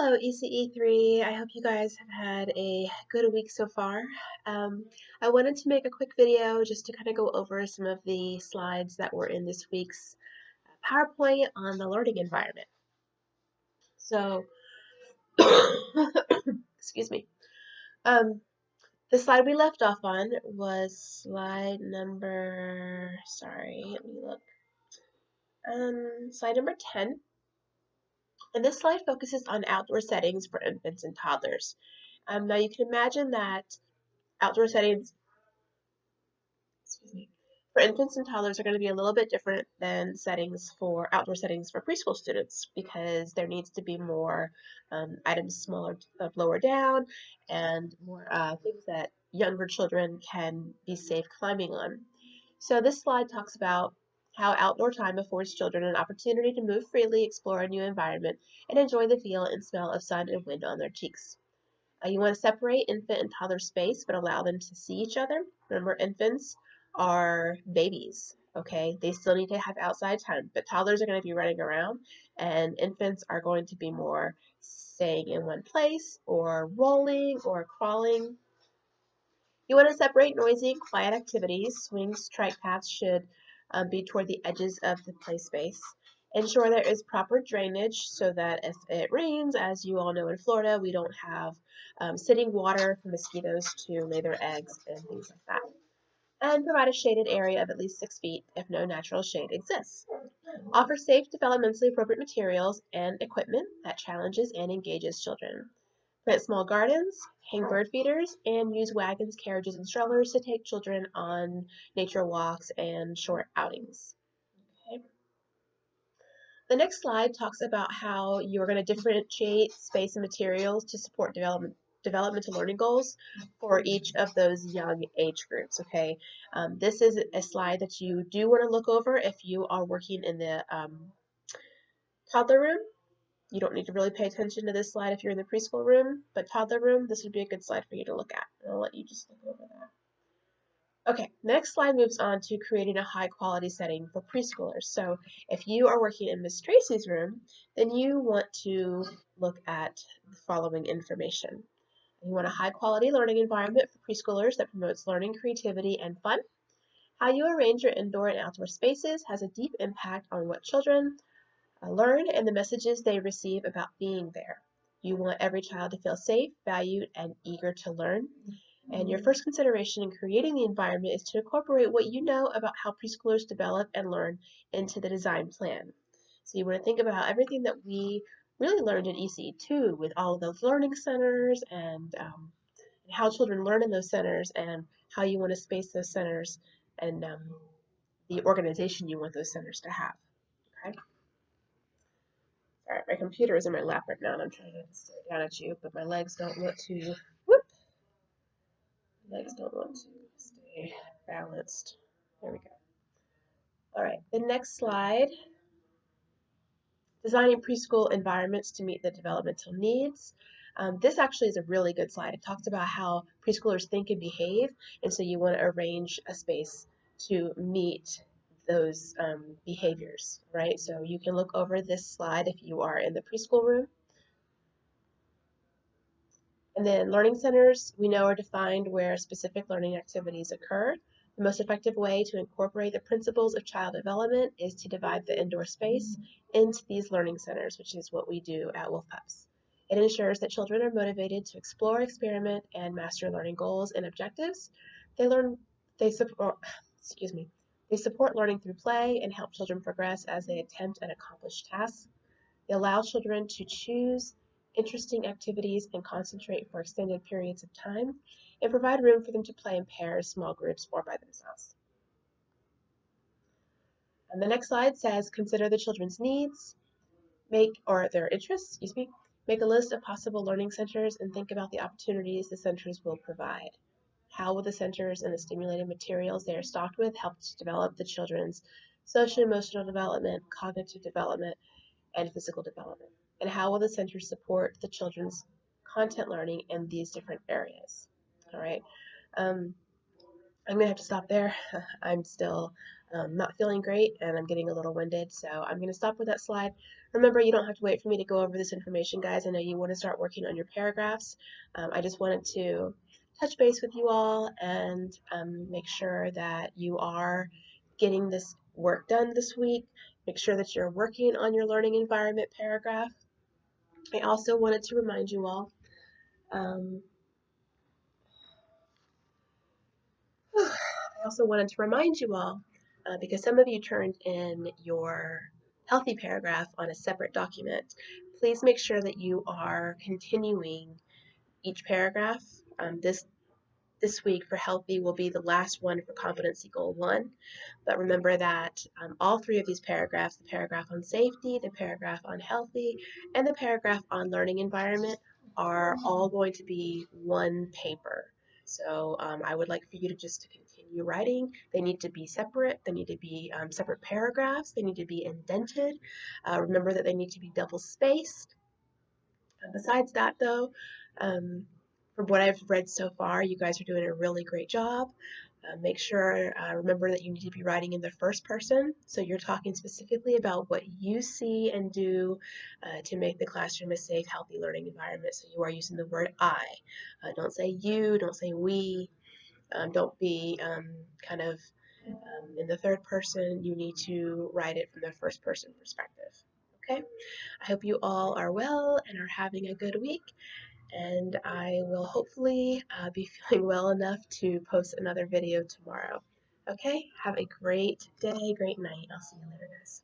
Hello, ECE3. I hope you guys have had a good week so far. Um, I wanted to make a quick video just to kind of go over some of the slides that were in this week's PowerPoint on the learning environment. So, excuse me. The slide we left off on was slide number, sorry, let me look. Slide number 10. And this slide focuses on outdoor settings for infants and toddlers. Now you can imagine that outdoor settings, excuse me, for infants and toddlers are going to be a little bit different than outdoor settings for preschool students because there needs to be more items smaller, lower down, and more things that younger children can be safe climbing on. So this slide talks about how outdoor time affords children an opportunity to move freely, explore a new environment, and enjoy the feel and smell of sun and wind on their cheeks. You want to separate infant and toddler space, but allow them to see each other. Remember, infants are babies, okay? They still need to have outside time, but toddlers are going to be running around, and infants are going to be more staying in one place or rolling or crawling. You want to separate noisy, quiet activities. Swings, trike paths should be toward the edges of the play space. Ensure there is proper drainage so that if it rains, as you all know in Florida, we don't have sitting water for mosquitoes to lay their eggs and things like that. And provide a shaded area of at least 6 feet if no natural shade exists. Offer safe, developmentally appropriate materials and equipment that challenges and engages children. Plant small gardens, hang bird feeders, and use wagons, carriages, and strollers to take children on nature walks and short outings. Okay. The next slide talks about how you're going to differentiate space and materials to support developmental learning goals for each of those young age groups. Okay, this is a slide that you do want to look over if you are working in the toddler room. You don't need to really pay attention to this slide if you're in the preschool room, but toddler room, this would be a good slide for you to look at. And I'll let you just look over that. Okay, next slide moves on to creating a high quality setting for preschoolers. So if you are working in Miss Tracy's room, then you want to look at the following information. You want a high quality learning environment for preschoolers that promotes learning, creativity, and fun. How you arrange your indoor and outdoor spaces has a deep impact on what children learn and the messages they receive about being there. You want every child to feel safe, valued, and eager to learn. And your first consideration in creating the environment is to incorporate what you know about how preschoolers develop and learn into the design plan. So you want to think about everything that we really learned in ECE2 with all of those learning centers and how children learn in those centers and how you want to space those centers and the organization you want those centers to have. Okay. All right, my computer is in my lap right now, and I'm trying to stare down at you, but my legs don't want to. Whoop! Legs don't want to stay balanced. There we go. All right, the next slide. Designing preschool environments to meet the developmental needs. This actually is a really good slide. It talks about how preschoolers think and behave, and so you want to arrange a space to meet those behaviors, right? So you can look over this slide if you are in the preschool room. And then learning centers, we know, are defined where specific learning activities occur. The most effective way to incorporate the principles of child development is to divide the indoor space into these learning centers, which is what we do at WolfPups. It ensures that children are motivated to explore, experiment, and master learning goals and objectives. They support learning through play and help children progress as they attempt and accomplish tasks. They allow children to choose interesting activities and concentrate for extended periods of time, and provide room for them to play in pairs, small groups, or by themselves. And the next slide says, consider the children's needs, or their interests, make a list of possible learning centers and think about the opportunities the centers will provide. How will the centers and the stimulating materials they are stocked with help to develop the children's social and emotional development, cognitive development, and physical development? And how will the center support the children's content learning in these different areas? All right. I'm going to have to stop there. I'm still not feeling great and I'm getting a little winded, so I'm going to stop with that slide. Remember, you don't have to wait for me to go over this information, guys. I know you want to start working on your paragraphs. I just wanted to touch base with you all and make sure that you are getting this work done this week. Make sure that you're working on your learning environment paragraph. I also wanted to remind you all um, I also wanted to remind you all, because some of you turned in your healthy paragraph on a separate document, please make sure that you are continuing each paragraph. This week for healthy will be the last one for competency goal 1. But remember that all 3 of these paragraphs, the paragraph on safety, the paragraph on healthy, and the paragraph on learning environment, are all going to be one paper. So I would like for you to just to continue writing. They need to be separate. They need to be separate paragraphs. They need to be indented. Remember that they need to be double spaced. Besides that, though, from what I've read so far, you guys are doing a really great job. Make sure, remember that you need to be writing in the first person, so you're talking specifically about what you see and do to make the classroom a safe, healthy learning environment. So you are using the word I. Don't say you, don't say we, don't be kind of in the third person. You need to write it from the first person perspective. Okay? I hope you all are well and are having a good week, and I will hopefully be feeling well enough to post another video tomorrow. Okay, have a great day, great night. I'll see you later, guys.